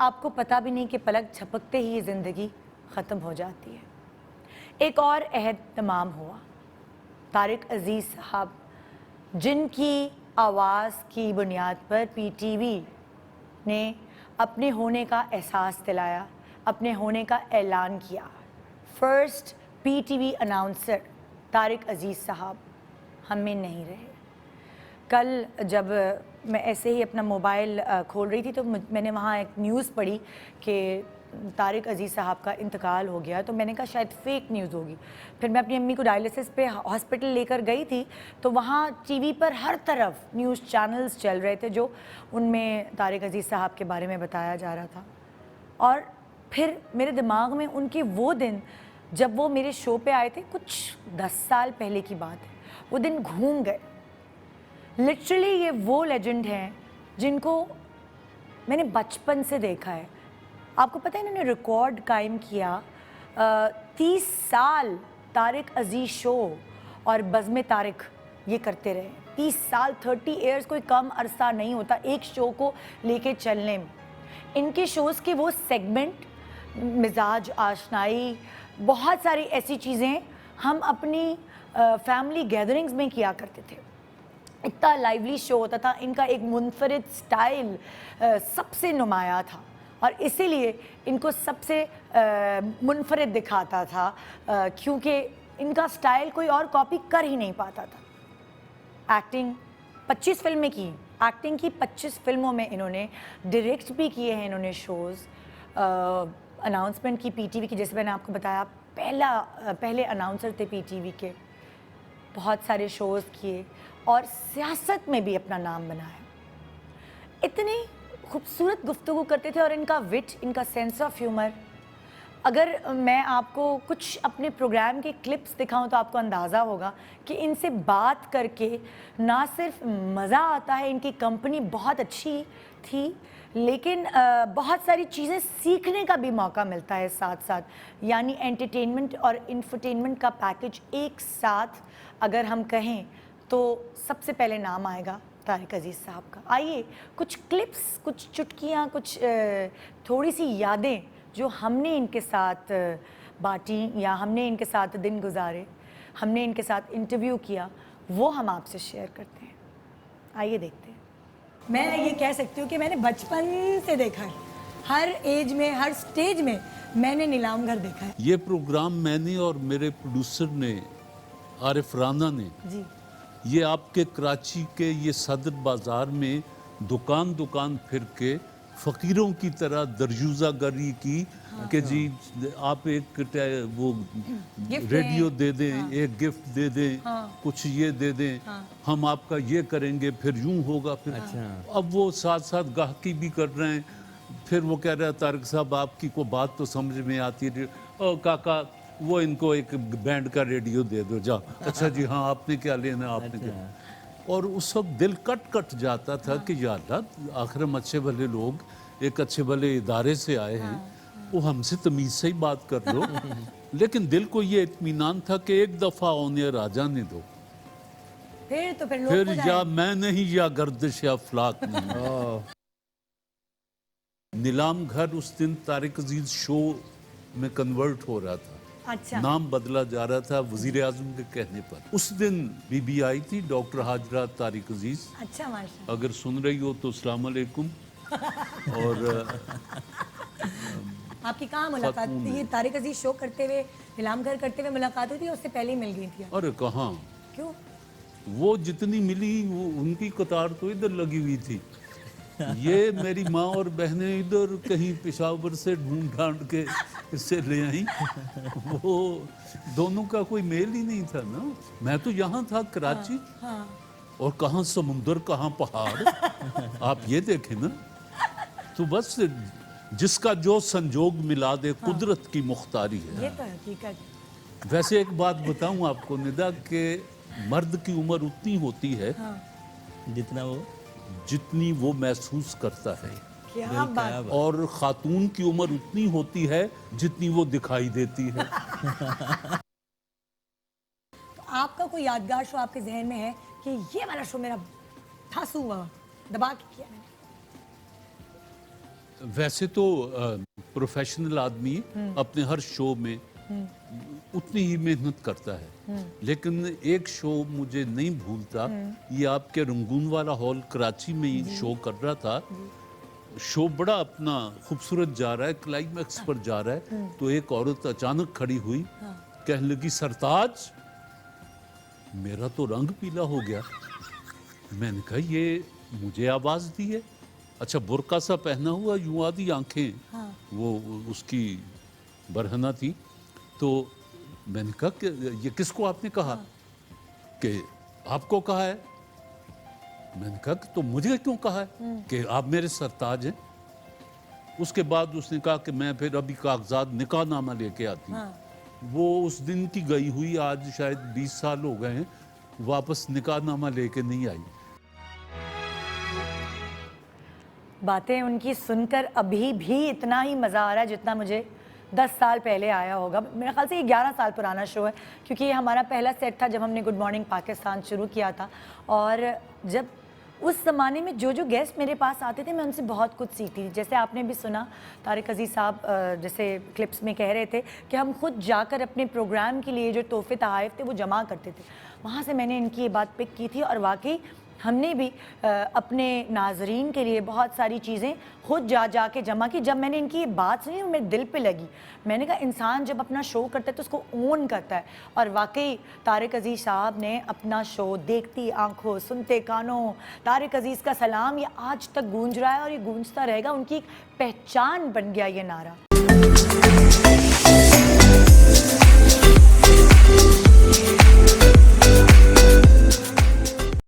आपको पता भी नहीं कि पलक झपकते ही ये ज़िंदगी ख़त्म हो जाती है। एक और अहद तमाम हुआ। तारिक अज़ीज़ साहब, जिनकी आवाज़ की बुनियाद पर पीटीवी ने अपने होने का एहसास दिलाया, अपने होने का ऐलान किया। फर्स्ट पीटीवी अनाउंसर तारिक अज़ीज़ साहब हम में नहीं रहे। कल जब मैं ऐसे ही अपना मोबाइल खोल रही थी तो मैंने वहाँ एक न्यूज़ पढ़ी कि तारिक अज़ीज़ साहब का इंतकाल हो गया। तो मैंने कहा शायद फ़ेक न्यूज़ होगी। फिर मैं अपनी अम्मी को डायलिसिस पे हॉस्पिटल लेकर गई थी तो वहाँ टीवी पर हर तरफ न्यूज़ चैनल्स चल रहे थे जो उनमें तारिक अज़ीज़ साहब के बारे में बताया जा रहा था। और फिर मेरे दिमाग में उनके वो दिन जब वो मेरे शो पे आए थे, कुछ 10 साल पहले की बात है, वो दिन घूम गए। लिटरली ये वो लेजेंड हैं जिनको मैंने बचपन से देखा है। आपको पता है इन्होंने रिकॉर्ड कायम किया 30 साल तारिक अज़ीज़ शो और बज़्म तारिक ये करते रहे। 30 साल 30 ईयर्स कोई कम अरसा नहीं होता एक शो को लेके चलने में। इनके शोज़ के वो सेगमेंट, मिजाज आशनाई, बहुत सारी ऐसी चीज़ें हम अपनी फैमिली गैदरिंग्स में किया करते थे। इतना लाइवली शो होता था। इनका एक मुनफरिद स्टाइल सबसे नुमाया था और इसीलिए इनको सबसे मुनफरिद दिखाता था क्योंकि इनका स्टाइल कोई और कॉपी कर ही नहीं पाता था। एक्टिंग 25 फिल्में की, एक्टिंग की 25 फिल्मों में इन्होंने डायरेक्ट भी किए हैं इन्होंने शोज़। अनाउंसमेंट की पीटीवी की, जैसे मैंने आपको बताया पहले अनाउंसर थे पीटीवी के। बहुत सारे शोज़ किए और सियासत में भी अपना नाम बनाया। इतनी खूबसूरत गुफ्तगू करते थे और इनका विट, इनका सेंस ऑफ ह्यूमर। अगर मैं आपको कुछ अपने प्रोग्राम के क्लिप्स दिखाऊं तो आपको अंदाज़ा होगा कि इनसे बात करके ना सिर्फ मज़ा आता है, इनकी कंपनी बहुत अच्छी थी, लेकिन बहुत सारी चीज़ें सीखने का भी मौका मिलता है साथ साथ। यानी एंटरटेनमेंट और इंफरटेनमेंट का पैकेज एक साथ अगर हम कहें तो सबसे पहले नाम आएगा तारिक अज़ीज़ साहब का। आइए कुछ क्लिप्स, कुछ चुटकियाँ, कुछ थोड़ी सी यादें जो हमने इनके साथ बांटी या हमने इनके साथ दिन गुजारे, हमने इनके साथ इंटरव्यू किया, वो हम आपसे शेयर करते हैं। आइए देखते हैं। मैं ये कह सकती हूँ कि मैंने बचपन से देखा है, हर एज में, हर स्टेज में मैंने नीलाम घर देखा है। ये प्रोग्राम मैंने और मेरे प्रोड्यूसर ने, आरिफ राना ने जी, ये आपके कराची के ये सदर बाज़ार में दुकान दुकान फिर के फ़कीरों की तरह दरजूज़ागरी की कि जी आप एक वो रेडियो दे दें, एक गिफ्ट दे दें, कुछ ये दे दें, हम आपका ये करेंगे, फिर यूं होगा, फिर अब वो साथ साथ गाहकी भी कर रहे हैं। फिर वो कह रहा है तारिक साहब आपकी को बात तो समझ में आती है, ओ काका वो इनको एक बैंड का रेडियो दे दो जा। अच्छा जी हाँ, आपने क्या लेना, आपने क्या। और उस वक्त दिल कट कट जाता था कि या अल्लाह, आखिर हम अच्छे भले लोग एक अच्छे भले इदारे से आए हैं, वो हमसे तमीज़ से ही बात कर लो। लेकिन दिल को ये इत्मीनान था कि एक दफ़ा ऑनियर आ जाने दो, फिर फिर या मैं नहीं या गर्दिश या अफलाक नहीं। नीलाम घर उस दिन तारिक अज़ीज़ शो में कन्वर्ट हो रहा था। अच्छा, नाम बदला जा रहा था वज़ीर आज़म के कहने पर। उस दिन बीबी आई थी, डॉक्टर हाजरा तारिक अज़ीज़। अच्छा माशाल्लाह। अगर सुन रही हो तो अस्सलाम वालेकुम। और आपकी कहाँ मुलाकात, ये तारिक अज़ीज़ शो करते हुए, नीलाम घर करते हुए मुलाकात हुई थी, उससे पहले ही मिल गई थी? अरे कहाँ, क्यों? वो जितनी मिली वो उनकी कतार तो इधर लगी हुई थी। ये मेरी माँ और बहनें इधर कहीं पेशावर से ढूंढ ढांड के इससे ले आई। वो दोनों का कोई मेल ही नहीं था ना। मैं तो यहाँ था कराची, और कहाँ समुंदर कहाँ पहाड़। आप ये देखें ना, तो बस जिसका जो संजोग मिला दे, कुदरत की मुख्तारी है। ये तो हकीकत। वैसे एक बात बताऊं आपको निदा, के मर्द की उम्र उतनी होती है जितनी वो महसूस करता है। क्या बात। और खातून की उम्र उतनी होती है जितनी वो दिखाई देती है। तो आपका कोई यादगार शो आपके जहन में है कि ये वाला शो मेरा ठासू हुआ, दबा के किया मैंने? वैसे तो प्रोफेशनल आदमी अपने हर शो में उतनी ही मेहनत करता है, लेकिन एक शो मुझे नहीं भूलता। ये आपके रंगून वाला हॉल कराची में ही शो कर रहा था। शो बड़ा अपना खूबसूरत जा रहा है, क्लाइमैक्स पर जा रहा है, तो एक औरत अचानक खड़ी हुई, कहने लगी, सरताज, मेरा तो रंग पीला हो गया। मैंने कहा, ये मुझे आवाज दी है? अच्छा, बुर्का सा पहना हुआ, यूं आधी आंखें, वो उसकी बरहना थी। तो मैंने कहा कि ये किसको आपने कहा? कि आपको कहा है। मैंने कहा कि तो मुझे क्यों कहा है कि आप मेरे सरताज हैं? उसके बाद उसने कहा कि मैं फिर अभी कागजात निकाहनामा लेके आती हूँ। वो उस दिन की गई हुई, आज शायद 20 साल हो गए हैं, वापस निकाहनामा लेके नहीं आई। बातें उनकी सुनकर अभी भी इतना ही मज़ा आ रहा है जितना मुझे 10 साल पहले आया होगा। मेरे ख्याल से ये 11 साल पुराना शो है, क्योंकि ये हमारा पहला सेट था जब हमने गुड मॉर्निंग पाकिस्तान शुरू किया था। और जब उस ज़माने में जो जो गेस्ट मेरे पास आते थे, मैं उनसे बहुत कुछ सीखती थी। जैसे आपने भी सुना, तारिक अजीज़ साहब जैसे क्लिप्स में कह रहे थे कि हम खुद जाकर अपने प्रोग्राम के लिए जो तोहफे तहाइफ थे वो जमा करते थे। वहाँ से मैंने इनकी ये बात पिक की थी, और वाकई हमने भी अपने नाजरीन के लिए बहुत सारी चीज़ें खुद जा के जमा की। जब मैंने इनकी ये बात सुनी, मेरे दिल पे लगी। मैंने कहा, इंसान जब अपना शो करता है तो उसको ओन करता है। और वाकई तारिक अजीज़ साहब ने अपना शो देखती आंखों सुनते कानों, तारिक अजीज़ का सलाम, ये आज तक गूंज रहा है और ये गूंजता रहेगा। उनकी एक पहचान बन गया ये नारा।